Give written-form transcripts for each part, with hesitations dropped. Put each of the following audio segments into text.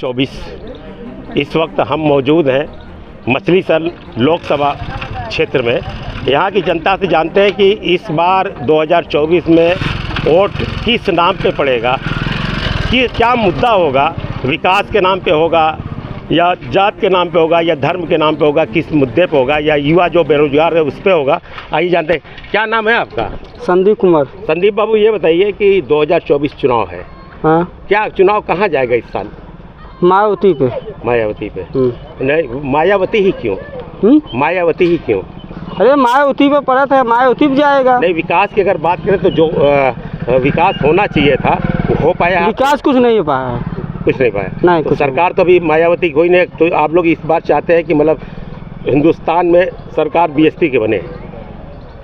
24 इस वक्त हम मौजूद हैं मछलीशहर लोकसभा क्षेत्र में। यहाँ की जनता से जानते हैं कि इस बार 2024 में वोट किस नाम पे पड़ेगा, कि क्या मुद्दा होगा, विकास के नाम पे होगा या जात के नाम पे होगा या धर्म के नाम पे होगा, किस मुद्दे पे होगा, या युवा जो बेरोजगार है उस पे होगा। आइए जानते हैं। क्या नाम है आपका? संदीप कुमार। संदीप बाबू, ये बताइए कि 2024 चुनाव है। हाँ, क्या चुनाव कहाँ जाएगा इस साल? मायावती पे। मायावती पे? नहीं, मायावती ही क्यों? मायावती ही क्यों? अरे मायावती पे पड़ा था, मायावती पे जाएगा। नहीं, विकास की अगर बात करें तो जो विकास होना चाहिए था वो हो पाया? विकास कुछ नहीं हो पाया। कुछ नहीं पाया? नहीं, तो सरकार तो अभी मायावती कोई नहीं। तो आप लोग इस बार चाहते हैं कि मतलब हिंदुस्तान में सरकार बीएसपी के बने।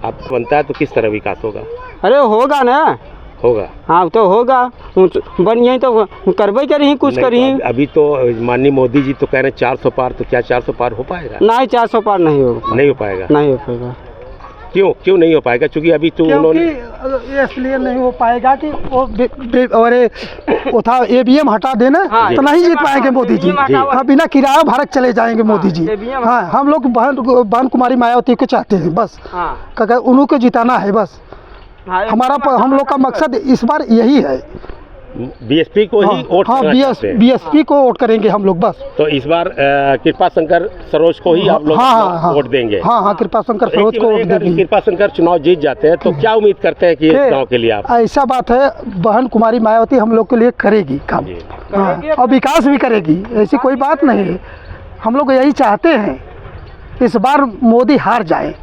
आपको बनता है तो किस तरह विकास होगा? अरे होगा ना, होगा। हाँ तो होगा, बन यही तो करबे करी कुछ करी। अभी तो माननीय मोदी जी तो कह रहे हैं 400 पार, तो क्या 400 पार हो पाएगा? नहीं, 400 पार नहीं होगा। नहीं हो पाएगा? नहीं हो पाएगा। क्यों नहीं हो पाएगा? क्योंकि अभी तो उन्होंने इसलिए नहीं हो पाएगा कि वो था ईवीएम हटा देना। हाँ, तो नहीं जीत पाएंगे मोदी जी। हाँ, बिना किराया भारत चले जाएंगे मोदी जी। हाँ, हम लोग बहन कुमारी मायावती को चाहते हैं बस। उन्हीं को जिताना है बस। हमारा हम लोग का मकसद इस बार यही है, बीएसपी को ही वोट। हाँ, बीएसपी को वोट करेंगे हम लोग बस। तो इस बार कृपा शंकर सरोज को ही आप लोग वोट देंगे? हाँ, कृपा शंकर सरोज को वोट देंगे। कृपा शंकर चुनाव जीत जाते हैं तो क्या उम्मीद करते हैं कि इस चुनाव के लिए आप? ऐसा बात है, बहन कुमारी मायावती हम लोग के लिए करेगी काम। और विकास भी करेगी, ऐसी कोई बात नहीं है। हम लोग यही चाहते हैं इस बार मोदी हार जाए।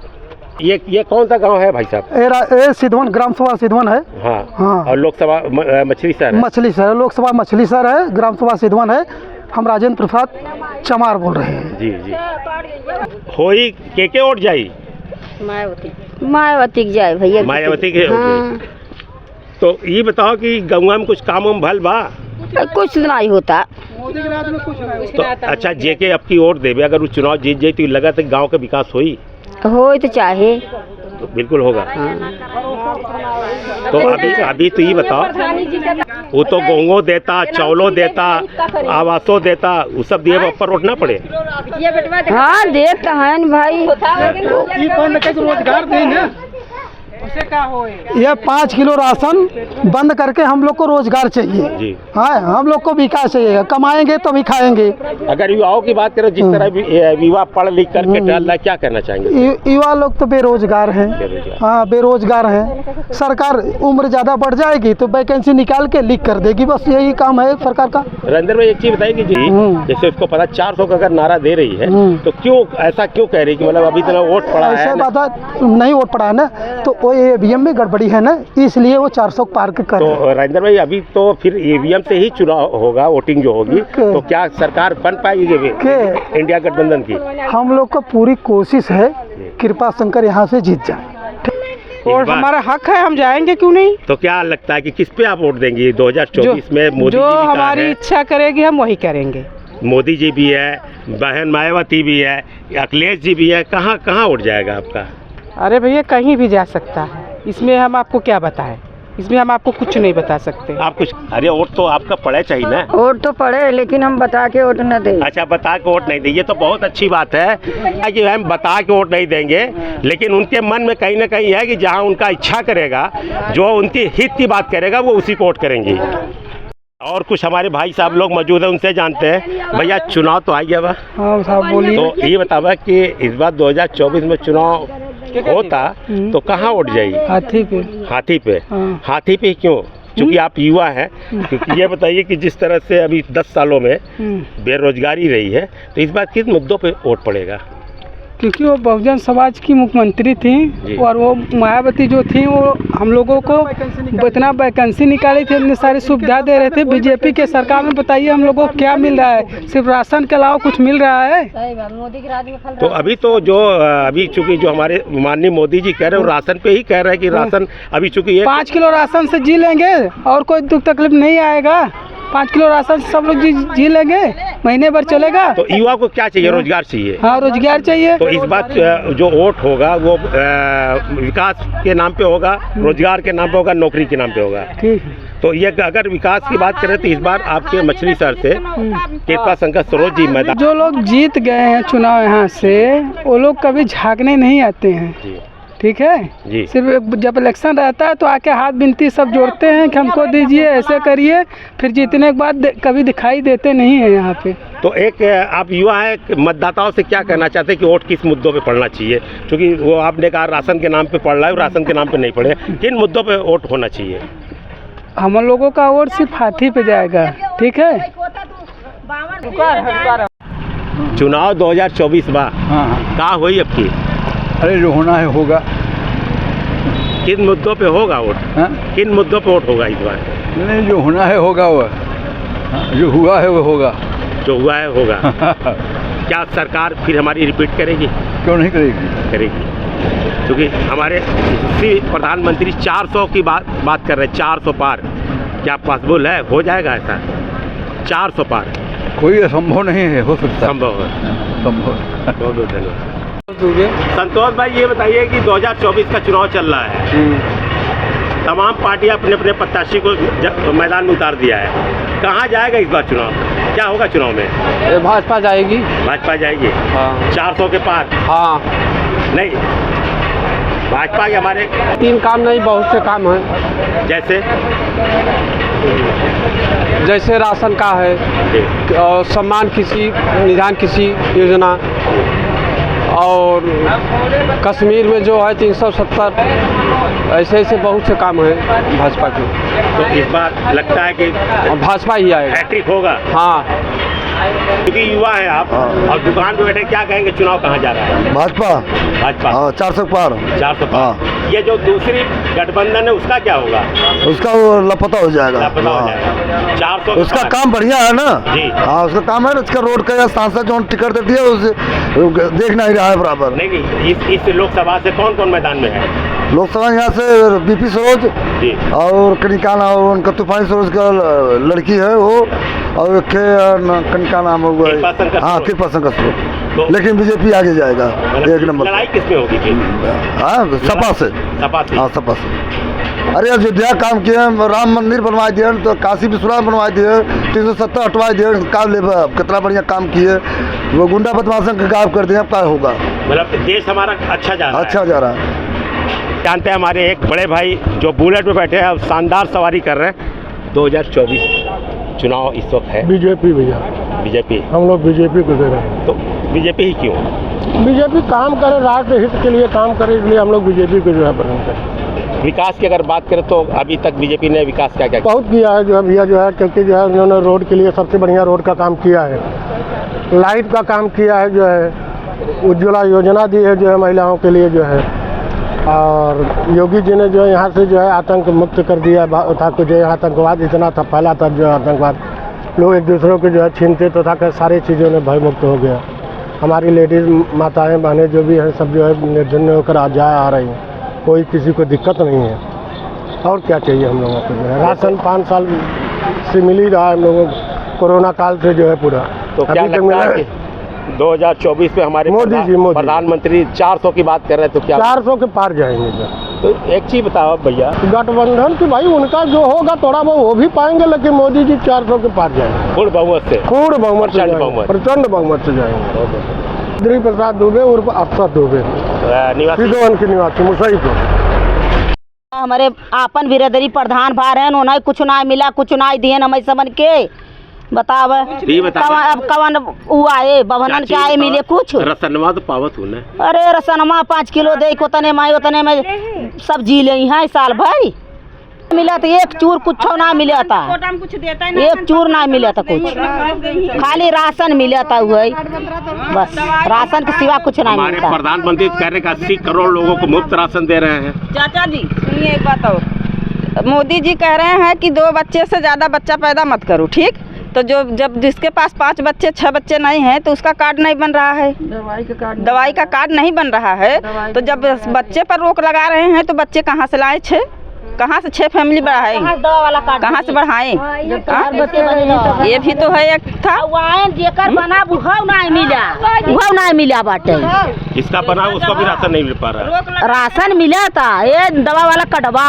ये कौन सा गांव है भाई साहब? ये सिद्धवन, ग्राम सभा सिद्धवन है। हाँ। और लोकसभा मछलीशहर? मछलीशहर, लोकसभा मछलीशहर है, ग्राम सभा सिद्धवन है। हम राजेंद्र प्रसाद चमार बोल रहे हैं। जी जी। होई के वोट जाई? मायावती की जाए भैया। मायावती के? हाँ। तो ये बताओ कि गंगा में कुछ काम हम भल बा? कुछ नहीं होता। मोदी के राज में कुछ नहीं। तो अच्छा, जेके आपकी वोट देवे, अगर वो चुनाव जीत जाए तो लगा तो गाँव का विकास होई? हो तो चाहे तो बिल्कुल होगा। तो अभी तो ये बताओ, वो तो गोंगो देता, चौलो देता, आवासों देता, वो सब दिए पर वोट ना पड़े? हाँ, देता है भाई। रोजगार देना, ये 5 किलो राशन बंद करके हम लोग को रोजगार चाहिए जी। हाँ, हम लोग को विकास चाहिए, कमाएंगे तभी खाएंगे। अगर युवाओं की बात करें, जिस तरह युवा पढ़ लिख करके टहल रहा है, क्या कहना चाहेंगे? युवा लोग तो बेरोजगार हैं। हाँ, बेरोजगार हैं। सरकार उम्र ज्यादा बढ़ जाएगी तो वैकेंसी निकाल के लीक कर देगी, बस यही काम है सरकार का। रविंद्र भाई, एक चीज बताइए जी, जैसे उसको पता 400 का अगर नारा दे रही है तो क्यों ऐसा क्यों कह रही है कि मतलब अभी इतना वोट पड़ा है? ऐसा बात नहीं, वोट पड़ा है ना, तो ईवीएम में गड़बड़ी है ना, इसलिए वो 400 पार कर। तो राजेंद्र भाई, अभी तो फिर ईवीएम से ही चुनाव होगा, वोटिंग जो होगी, तो क्या सरकार बन पाएगी इंडिया गठबंधन की? हम लोग का पूरी कोशिश है कृपा शंकर यहाँ से जीत जाए और हमारा हक है, हम जाएंगे क्यों नहीं। तो क्या लगता है कि किस पे आप वोट देंगे 2024 में? मोदी जो हमारी इच्छा करेगी हम वही करेंगे। मोदी जी भी है, बहन मायावती भी है, अखिलेश जी भी है, कहाँ वोट जाएगा आपका? अरे भैया, कहीं भी जा सकता है, इसमें हम आपको क्या बताएं, इसमें हम आपको कुछ नहीं बता सकते। आप कुछ? अरे वोट तो आपका पड़े चाहिए ना। वोट तो पड़े, लेकिन हम बता के वोट न दें। अच्छा, बता के वोट नहीं देंगे, ये तो बहुत अच्छी बात है कि हम बता के वोट नहीं देंगे, लेकिन उनके मन में कहीं ना कहीं है कि जहाँ उनका इच्छा करेगा, जो उनकी हित की बात करेगा, वो उसी को वोट करेंगे। और कुछ हमारे भाई साहब लोग मौजूद हैं, उनसे जानते हैं। भैया, चुनाव तो आ गया बा? हाँ साहब, बोलिए। तो ये बतावा कि इस बार 2024 में चुनाव होता तो कहाँ वोट जाएगी? हाथी पे। हाथी पे? हाँ। हाथी पे क्यों? क्योंकि आप युवा हैं। क्योंकि ये बताइए कि जिस तरह से अभी 10 सालों में बेरोजगारी रही है, तो इस बार किस मुद्दों पे वोट पड़ेगा? क्योंकि वो बहुजन समाज की मुख्यमंत्री थी और वो मायावती जो थी, वो हम लोगों को इतना वैकेंसी निकाली थी, इतनी सारी सुविधा दे रहे थे। बीजेपी के सरकार में बताइए हम लोगों को क्या मिल रहा है? सिर्फ राशन के अलावा कुछ मिल रहा है? मोदी के राज में तो अभी तो अभी चूंकि जो हमारे माननीय मोदी जी कह रहे हैं, राशन पे ही कह रहे हैं कि राशन अभी चूंकि 5 किलो राशन से जी लेंगे और कोई दुख तकलीफ नहीं आएगा। 5 किलो राशन से सब लोग जी लेंगे, महीने भर चलेगा। तो युवा को क्या चाहिए? रोजगार चाहिए। हाँ, रोजगार चाहिए। तो इस बात जो वोट होगा वो विकास के नाम पे होगा, रोजगार के नाम पे होगा, नौकरी के नाम पे होगा। ठीक। तो ये अगर विकास की बात करें तो इस बार आपके मछली शहर से कृपा शंकर सरोज जी मैदान, जो लोग जीत गए हैं चुनाव यहाँ से, वो लोग कभी झांकने नहीं आते हैं जी। ठीक है जी। सिर्फ जब इलेक्शन रहता है तो आके हाथ बिनती सब जोड़ते हैं कि हमको दीजिए, ऐसे करिए, फिर जीतने के बाद कभी दिखाई देते नहीं है यहाँ पे। तो एक आप युवा है, मतदाताओं से क्या कहना चाहते हैं कि वोट किस मुद्दों पे पड़ना चाहिए? क्योंकि वो आपने कहा राशन के नाम पे पड़ रहा है, राशन के नाम पे नहीं पड़े, किन मुद्दों पे वोट होना चाहिए? हम लोगों का वोट सिर्फ हाथी पे जाएगा। ठीक है। चुनाव 2024 बा का होई अब की? अरे जो होना है होगा। किन मुद्दों पे होगा वोट? किन मुद्दों पे वोट होगा इस बार? नहीं, जो होना है होगा, वह जो हुआ है वो होगा। जो हुआ है होगा। क्या सरकार फिर हमारी रिपीट करेगी? क्यों नहीं करेगी? करेगी, क्योंकि हमारे प्रधानमंत्री 400 की बात कर रहे हैं, 400 पार। क्या पॉसिबल है? हो जाएगा ऐसा 400 पार? कोई असंभव नहीं है, हो सकता है। संभव है। संभव। बहुत बहुत धन्यवाद। संतोष भाई, ये बताइए कि 2024 का चुनाव चल रहा है, तमाम पार्टियां अपने अपने प्रत्याशी को मैदान में उतार दिया है, कहाँ जाएगा इस बार चुनाव? क्या होगा चुनाव में? भाजपा जाएगी। भाजपा जाएगी। हाँ। 400 के पार? हाँ। नहीं, भाजपा के हमारे 3 काम नहीं, बहुत से काम हैं। जैसे राशन का है, और सम्मान किसी निधान किसी योजना, और कश्मीर में जो है 370, ऐसे ऐसे बहुत से काम हैं भाजपा के। तो इस बार लगता है कि भाजपा ही आएगा। हैट्रिक होगा। हाँ, क्योंकि युवा है आप और दुकान पे बैठे, क्या कहेंगे चुनाव कहाँ जा रहा है? भाजपा। भाजपा। 400 पार। 400 पार। ये जो दूसरी गठबंधन है उसका क्या होगा? उसका वो लापता हो जाएगा। लापता हो जाएगा। 400 उसका काम बढ़िया है ना जी। हाँ, उसका काम है ना, उसका रोड का या सांसद जो टिकट देती है उसे देख नहीं रहा है बराबर। नहीं, इस लोकसभा से कौन कौन मैदान में है? लोकसभा यहाँ से बीपी सरोज जी, और कनिका नाम, उनका तूफानी सरोज का लड़की है वो, और कनिका नाम हुआ है। हाँ, कृपा शंकर सरोज। लेकिन बीजेपी आगे जाएगा 1 नंबर। लड़ाई किसमें होगी? हाँ, सपा से। हाँ, सपा से। अरे अयोध्या काम किए, राम मंदिर बनवा दिए, तो काशी विश्वनाथ बनवा दिए, 370 हटवा दिए, काम ले कितना बढ़िया काम किए। वो गुंडा बदमाशन का काम कर दिए, अब क्या होगा? मतलब देश हमारा अच्छा जा रहा है। अच्छा जा रहा है। जानते हैं हमारे एक बड़े भाई जो बुलेट में बैठे हैं, शानदार सवारी कर रहे हैं। 2024 चुनाव इस वक्त है। बीजेपी भैया, बीजेपी। हम लोग बीजेपी को दे रहे हैं। तो बीजेपी ही क्यों? बीजेपी काम करे, राष्ट्र हित के लिए काम करे, इसलिए हम लोग बीजेपी को जो है पसंद करें। विकास की अगर बात करें तो अभी तक बीजेपी ने विकास क्या क्या किया? बहुत किया है जो है भैया, जो है क्योंकि जो है उन्होंने रोड के लिए सबसे बढ़िया रोड का काम किया है, लाइट का काम किया है, जो है उज्ज्वला योजना दी है जो है महिलाओं के लिए जो है, और योगी जी ने जो है यहाँ से जो है आतंक मुक्त कर दिया था। कुछ जो है आतंकवाद इतना था फैला था, जो आतंकवाद लोग एक दूसरों को जो है छीनते तो था, सारी चीज़ों में भय मुक्त हो गया। हमारी लेडीज़ माताएं बहनें जो भी हैं सब जो है निर्धन होकर आ रही हैं, कोई किसी को दिक्कत नहीं है। और क्या चाहिए हम लोगों को? जो है राशन 5 साल से मिल ही रहा है हम लोगों को, कोरोना काल से जो है पूरा। तो क्या लगता है कि 2024 में हमारे मोदी प्रधानमंत्री 400 की बात कर रहे हैं, तो क्या 400 के पार जाएंगे? जो तो एक चीज़ बताओ भैया, गठबंधन की भाई उनका जो होगा थोड़ा बहुत वो भी पाएंगे, लेकिन मोदी जी 400 के पार जाएंगे। पूर्ण बहुमत से। पूर्ण बहुमत से जाएंगे, प्रचंड बहुमत से जाएंगे। श्री प्रसाद दुबे उर्फ अफसर दुबे, सिद्धवन के निवासी मुसईपुर। हमारे आपन बिरादरी प्रधान भार है, उन्हें कुछ ना मिला, कुछ ना दिए हमें समझ के बताव। अब कवन वो आए बभनन के आए मिले कुछ? रसनमा तो पावत हूँ। अरे रसनमा 5 किलो दे, उतने में सब जी ले हैं साल भर। मिला था एक चूर, कुछ ना मिला था, एक चूर ना मिला था, कुछ खाली राशन मिला था, वही बस राशन के सिवा कुछ नहीं मिलता। प्रधानमंत्री कह रहे हैं 80 करोड़ लोगों को मुफ्त राशन दे रहे हैं। चाचा जी सुनिए एक बात और, मोदी जी कह रहे हैं कि 2 बच्चे से ज़्यादा बच्चा पैदा मत करो, ठीक? तो जब जिसके पास 5 बच्चे 6 बच्चे नहीं हैं तो उसका कार्ड नहीं बन रहा है, दवाई का कार्ड नहीं बन रहा है। तो जब बच्चे पर रोक लगा रहे हैं तो बच्चे कहाँ से लाए? 6 कहाँ से 6 फैमिली बढ़ाए, कहाँ से बढ़ाए? ये भी तो है एक था बना नहीं मिला बाटे, इसका बना उसका भी राशन नहीं मिल पा रहा है। राशन मिला था, ये दवा वाला कटवा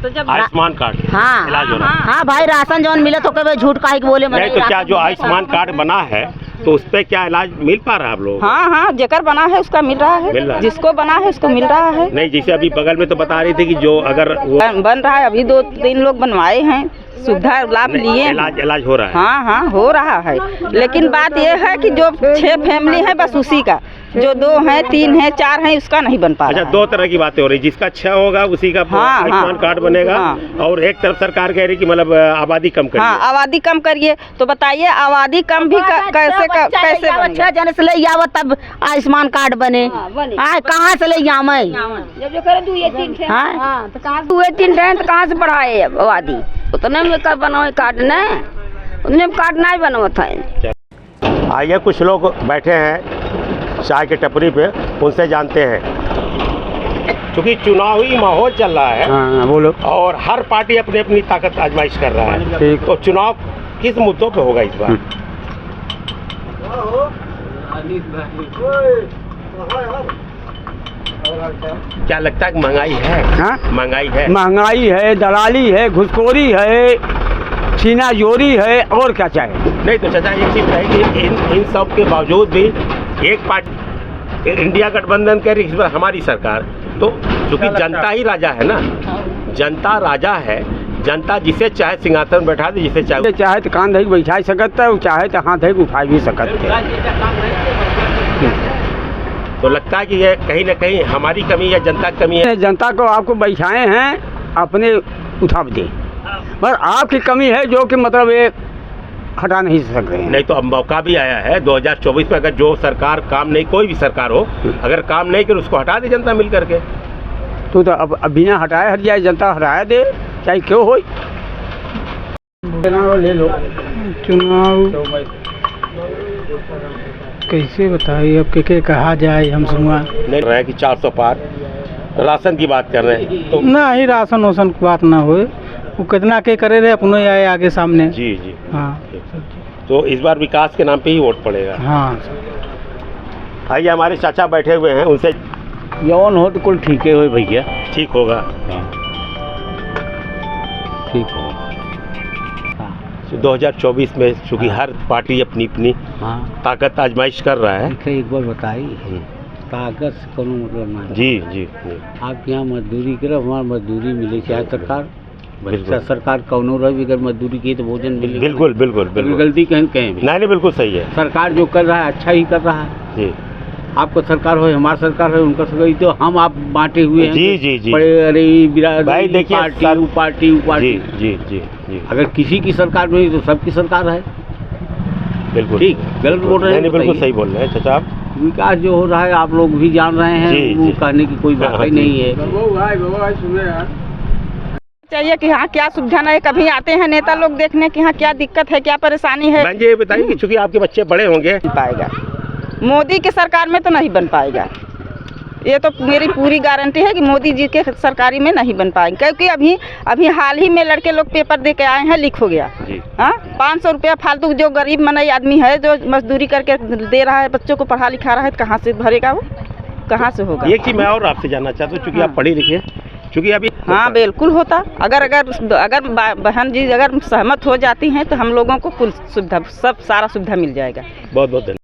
तो जब आयुष्मान कार्ड हाँ इलाज हो रहा है। हाँ भाई राशन जौन मिले तो कभी झूठ काहे के बोले नहीं तो क्या जो आयुष्मान कार्ड बना है तो उस पे क्या इलाज मिल पा रहा है आप लोग? हाँ जेकर बना है उसका मिल रहा मिल रहा है, है। जिसको बना है उसको मिल रहा है। नहीं जैसे अभी बगल में तो बता रही थी कि जो अगर वो बन रहा है, अभी 2-3 लोग बनवाए हैं, सुविधा लाभ लिए। इलाज हो रहा है। हाँ हो रहा है, लेकिन बात यह है कि जो 6 फैमिली है बस उसी का, जो 2 हैं 3 हैं 4 हैं उसका नहीं बन पा रहा। अच्छा 2 तरह की बातें हो रही, जिसका 6 होगा उसी का आयुष्मान कार्ड बनेगा। और एक तरफ सरकार कह रही कि मतलब आबादी कम करिए। हाँ आबादी कम करिए, तो बताइए आबादी कम भी कैसे छह जन से ले आव तब आयुष्मान कार्ड बने, कहाँ से ले आवे? जब जो करे 2-3 थे हाँ तो कहाँ 2-3 थे तो कहाँ से बढ़ाए आबादी? उतने में कर बनाओ कार्ड न, उतने में कार्ड नहीं बनवा था। आइए कुछ लोग बैठे हैं चाय के टपरी पे, उनसे जानते हैं, क्योंकि चुनावी माहौल चल रहा है। हाँ बोलो। और हर पार्टी अपनी अपनी ताकत आजमाइश कर रहा है। ठीक। तो चुनाव किस मुद्दों पे होगा इस बार? क्या लगता है कि महंगाई है? हाँ? महंगाई है, महंगाई है, दलाली है, घुसखोरी है, छीना जोरी है, और क्या चाहिए? नहीं तो चाचा एक चीज है कि इन सब के बावजूद भी एक पार्टी इंडिया गठबंधन कह रही है हमारी सरकार, तो चूंकि जनता ही राजा है ना, जनता राजा है, जनता जिसे चाहे सिंहासन बैठा दे, जिसे चाहे तो कान धई बैठा सकता है, चाहे तो हाथ धई उठा भी सकते है। तो लगता है कि ये कहीं ना कहीं हमारी कमी या जनता की कमी है। जनता को आपको बैठाए हैं, अपने उठा दे, पर आपकी कमी है जो कि मतलब ये हटा नहीं सक रहे हैं। नहीं तो अब मौका भी आया है 2024 में, अगर जो सरकार काम नहीं, कोई भी सरकार हो, अगर काम नहीं करे उसको हटा दे जनता मिल करके। तो अब बिना हटाए हट जाए, जनता हटाए दे, चाहे क्यों हो। ले लो चुनाव कैसे बताइए अब के कहा जाए, हम सुना नहीं रहे कि 400 पार, राशन की बात कर रहे हैं तो ना ही राशन वासन की बात ना हो, वो कितना के करे रहे अपने आए आगे सामने। जी जी हाँ तो इस बार विकास के नाम पे ही वोट पड़ेगा। हाँ आइए हमारे चाचा बैठे हुए हैं, उनसे यौन हो तो कुल ठीक हो भैया, ठीक होगा। ठीक हो। 2024 में चूँकि हर पार्टी अपनी अपनी ताकत आजमाइश कर रहा है। एक बार बताइए, ताकत से कोनो मतलब नहीं। जी जी आप यहाँ मजदूरी करो, हमारा मजदूरी मिले, चाहे सरकार कौनो रही, अगर मजदूरी की तो भोजन मिले। बिल्कुल बिल्कुल बिल्कुल, गलती कहीं कहीं नहीं बिल्कुल सही है। सरकार जो कर रहा है अच्छा ही कर रहा है। जी आपका सरकार हो, हमारा सरकार है, उनका सरकार, तो हम आप बांटे हुए हैं। जी जी जी भाई देखिए, पार्टी जी जी जी जी, अगर किसी की सरकार नहीं तो सबकी सरकार है। बिल्कुल ठीक, गलत बोल रहे हैं? नहीं बिल्कुल सही बोल रहे हैं चाचा आप। विकास जो हो रहा है आप लोग भी जान रहे हैं, वो कहने की कोई बात ही नहीं है। चाहिए कि हाँ क्या सुविधा नहीं, कभी आते हैं नेता लोग देखने कि हाँ क्या दिक्कत है, क्या परेशानी है। बहन जी ये बताइए कि चूंकि आपके बच्चे बड़े होंगे, पाएगा मोदी की सरकार में तो नहीं बन पाएगा, ये तो मेरी पूरी गारंटी है कि मोदी जी के सरकारी में नहीं बन पाएंगे, क्योंकि अभी हाल ही में लड़के लोग पेपर दे के आए हैं, लीक हो गया। हाँ 500 रुपया फालतू, जो गरीब मनई आदमी है जो मजदूरी करके दे रहा है, बच्चों को पढ़ा लिखा रहा है, कहाँ से भरेगा वो, कहाँ से होगा। एक चीज़ मैं और आपसे जानना चाहता हूँ, चूँकि आप पढ़ी लिखे, चूँकि अभी हाँ बिल्कुल होता, अगर बहन जी अगर सहमत हो जाती हैं तो हम लोगों को कुल सुविधा, सब सारा सुविधा मिल जाएगा। बहुत बहुत धन्यवाद।